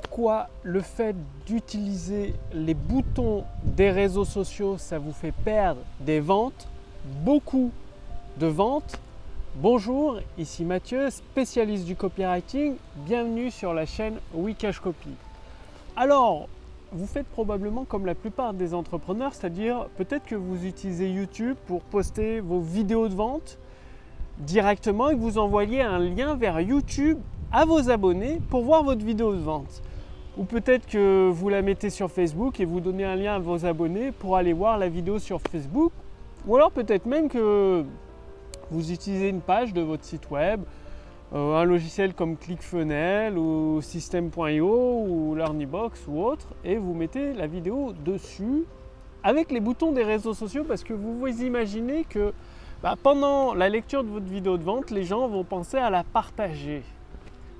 pourquoi le fait d'utiliser les boutons des réseaux sociaux, ça vous fait perdre des ventes, beaucoup de ventes. Bonjour, ici Mathieu, spécialiste du copywriting. Bienvenue sur la chaîne Wikash Copy. Alors, vous faites probablement comme la plupart des entrepreneurs, c'est-à-dire peut-être que vous utilisez YouTube pour poster vos vidéos de vente directement et que vous envoyez un lien vers YouTube à vos abonnés pour voir votre vidéo de vente. Ou peut-être que vous la mettez sur Facebook et vous donnez un lien à vos abonnés pour aller voir la vidéo sur Facebook. Ou alors peut-être même que vous utilisez une page de votre site web, un logiciel comme ClickFunnels ou System.io ou LearnyBox ou autre, et vous mettez la vidéo dessus avec les boutons des réseaux sociaux parce que vous vous imaginez que pendant la lecture de votre vidéo de vente, les gens vont penser à la partager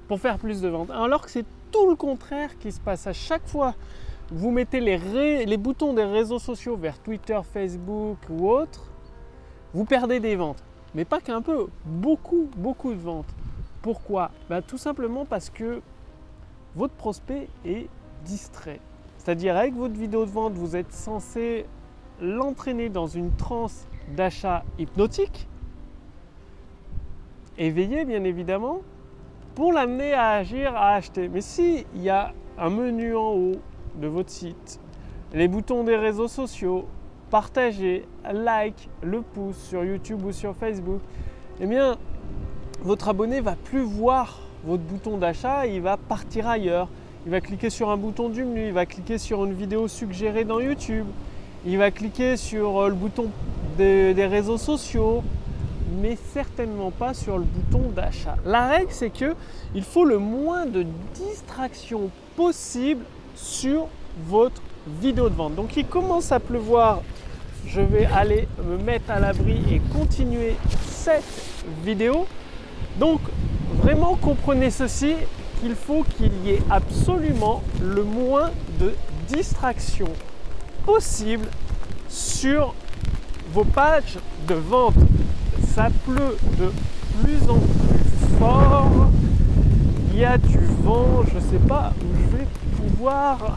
pour faire plus de ventes. Alors que c'est tout le contraire qui se passe. À chaque fois que vous mettez les boutons des réseaux sociaux vers Twitter, Facebook ou autre, vous perdez des ventes. Mais pas qu'un peu, beaucoup de ventes. Pourquoi? Tout simplement parce que votre prospect est distrait. C'est-à-dire avec votre vidéo de vente, vous êtes censé l'entraîner dans une transe d'achat hypnotique, éveillé bien évidemment, pour l'amener à agir, à acheter. Mais s'il y a un menu en haut de votre site, les boutons des réseaux sociaux, partager, like, le pouce sur YouTube ou sur Facebook, eh bien, votre abonné va plus voir votre bouton d'achat, il va partir ailleurs. Il va cliquer sur un bouton du menu, il va cliquer sur une vidéo suggérée dans YouTube, il va cliquer sur le bouton des réseaux sociaux, mais certainement pas sur le bouton d'achat. La règle, c'est qu'il faut le moins de distractions possible sur votre vidéo de vente. Donc il commence à pleuvoir, je vais aller me mettre à l'abri et continuer cette vidéo. Donc vraiment comprenez ceci, qu'il faut qu'il y ait absolument le moins de distractions possible sur vos pages de vente. Ça pleut de plus en plus fort, il y a du vent, je ne sais pas où je vais pouvoir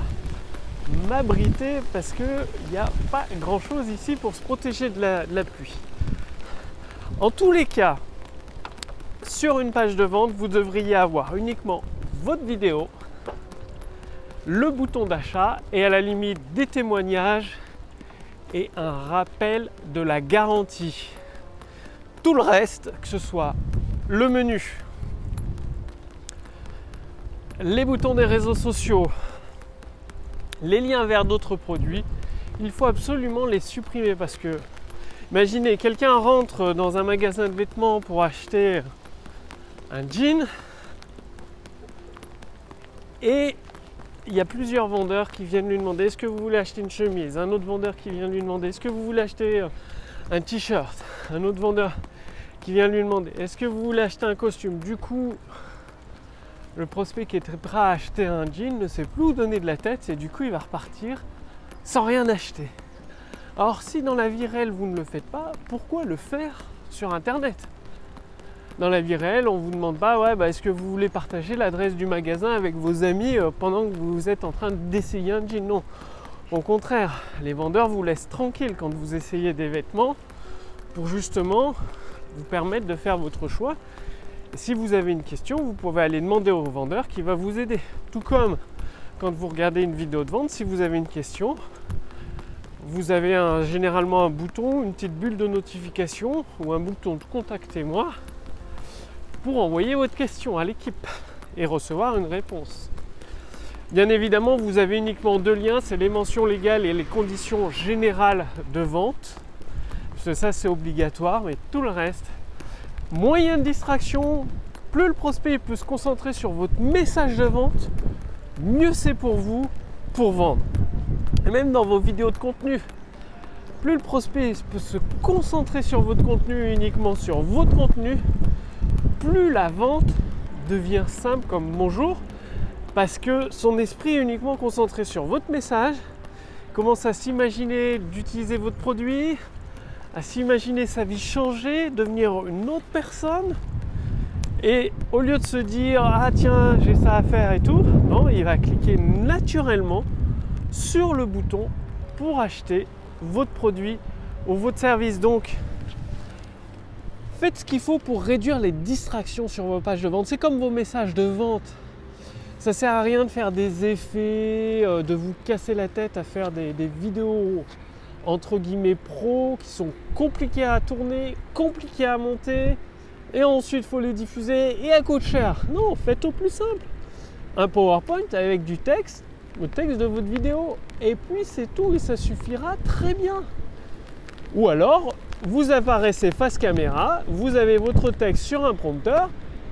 m'abriter parce qu'il n'y a pas grand chose ici pour se protéger de la pluie. En tous les cas, sur une page de vente, vous devriez avoir uniquement votre vidéo, le bouton d'achat et à la limite des témoignages et un rappel de la garantie. Tout le reste, que ce soit le menu, les boutons des réseaux sociaux, les liens vers d'autres produits, il faut absolument les supprimer parce que, imaginez, quelqu'un rentre dans un magasin de vêtements pour acheter un jean et il y a plusieurs vendeurs qui viennent lui demander est-ce que vous voulez acheter une chemise, un autre vendeur qui vient lui demander est-ce que vous voulez acheter un t-shirt, un autre vendeur qui vient lui demander est-ce que vous voulez acheter un costume. Du coup, le prospect qui est prêt à acheter un jean ne sait plus où donner de la tête et du coup il va repartir sans rien acheter. Alors si dans la vie réelle vous ne le faites pas, pourquoi le faire sur internet? Dans la vie réelle, on ne vous demande pas est-ce que vous voulez partager l'adresse du magasin avec vos amis pendant que vous êtes en train d'essayer un jean. Non, au contraire, les vendeurs vous laissent tranquille quand vous essayez des vêtements pour justement vous permettre de faire votre choix. Et si vous avez une question, vous pouvez aller demander au vendeur qui va vous aider. Tout comme quand vous regardez une vidéo de vente, si vous avez une question, vous avez généralement un bouton, une petite bulle de notification ou un bouton de contactez-moi pour envoyer votre question à l'équipe et recevoir une réponse. Bien évidemment, vous avez uniquement deux liens, c'est les mentions légales et les conditions générales de vente. Parce que ça, c'est obligatoire, mais tout le reste, moyen de distraction, plus le prospect peut se concentrer sur votre message de vente, mieux c'est pour vous pour vendre. Et même dans vos vidéos de contenu, plus le prospect peut se concentrer sur votre contenu, uniquement sur votre contenu, plus la vente devient simple comme bonjour, parce que son esprit est uniquement concentré sur votre message, commence à s'imaginer d'utiliser votre produit, à s'imaginer sa vie changer, devenir une autre personne, Et au lieu de se dire ah tiens j'ai ça à faire et tout, non, il va cliquer naturellement sur le bouton pour acheter votre produit ou votre service. Donc faites ce qu'il faut pour réduire les distractions sur vos pages de vente. C'est comme vos messages de vente. Ça sert à rien de faire des effets, de vous casser la tête à faire des vidéos entre guillemets pro qui sont compliquées à tourner, compliquées à monter et ensuite il faut les diffuser et elles coûtent cher. Non, faites au plus simple. Un PowerPoint avec du texte, le texte de votre vidéo et puis c'est tout et ça suffira très bien. Ou alors vous apparaissez face caméra, vous avez votre texte sur un prompteur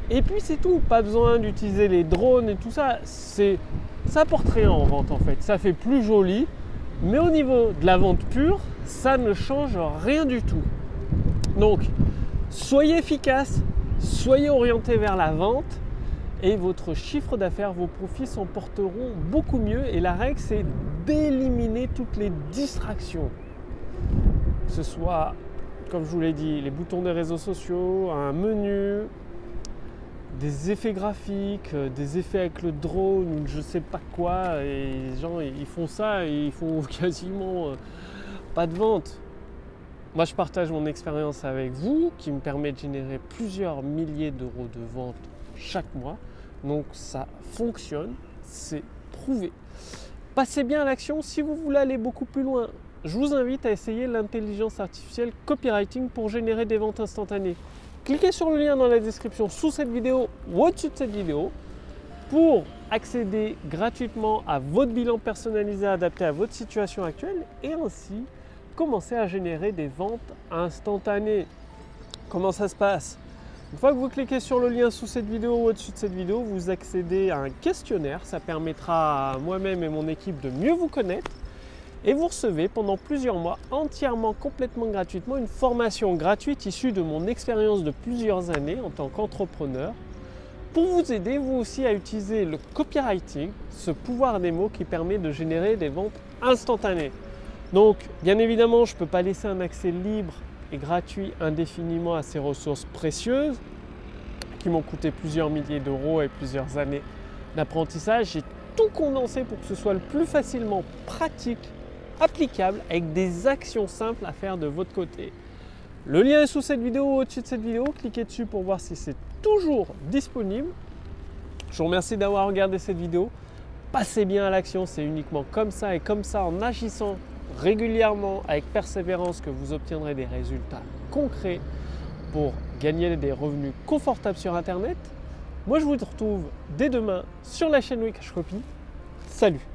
et puis c'est tout. Pas besoin d'utiliser les drones et tout ça. Ça apporte rien en vente en fait. Ça fait plus joli, mais au niveau de la vente pure, ça ne change rien du tout. Donc, soyez efficace, soyez orienté vers la vente et votre chiffre d'affaires, vos profits s'en porteront beaucoup mieux. Et la règle, c'est d'éliminer toutes les distractions. Que ce soit, comme je vous l'ai dit, les boutons des réseaux sociaux, un menu, des effets graphiques, des effets avec le drone ou je sais pas quoi, et les gens ils font ça et ils font quasiment pas de vente. Moi je partage mon expérience avec vous qui me permet de générer plusieurs milliers d'euros de vente chaque mois, donc ça fonctionne, c'est prouvé. Passez bien à l'action. Si vous voulez aller beaucoup plus loin, je vous invite à essayer l'intelligence artificielle copywriting pour générer des ventes instantanées. Cliquez sur le lien dans la description sous cette vidéo ou au-dessus de cette vidéo pour accéder gratuitement à votre bilan personnalisé adapté à votre situation actuelle et ainsi commencer à générer des ventes instantanées. Comment ça se passe? Une fois que vous cliquez sur le lien sous cette vidéo ou au-dessus de cette vidéo, vous accédez à un questionnaire. Ça permettra à moi-même et mon équipe de mieux vous connaître. Et vous recevez pendant plusieurs mois, entièrement, complètement gratuitement, une formation gratuite issue de mon expérience de plusieurs années en tant qu'entrepreneur pour vous aider vous aussi à utiliser le copywriting, ce pouvoir des mots qui permet de générer des ventes instantanées. Donc, bien évidemment, je ne peux pas laisser un accès libre et gratuit indéfiniment à ces ressources précieuses qui m'ont coûté plusieurs milliers d'euros et plusieurs années d'apprentissage. J'ai tout condensé pour que ce soit le plus facilement pratique, applicable avec des actions simples à faire de votre côté. Le lien est sous cette vidéo ou au-dessus de cette vidéo. Cliquez dessus pour voir si c'est toujours disponible. Je vous remercie d'avoir regardé cette vidéo. Passez bien à l'action, c'est uniquement comme ça et comme ça en agissant régulièrement avec persévérance que vous obtiendrez des résultats concrets pour gagner des revenus confortables sur Internet. Moi je vous retrouve dès demain sur la chaîne Wikash Copy. Salut!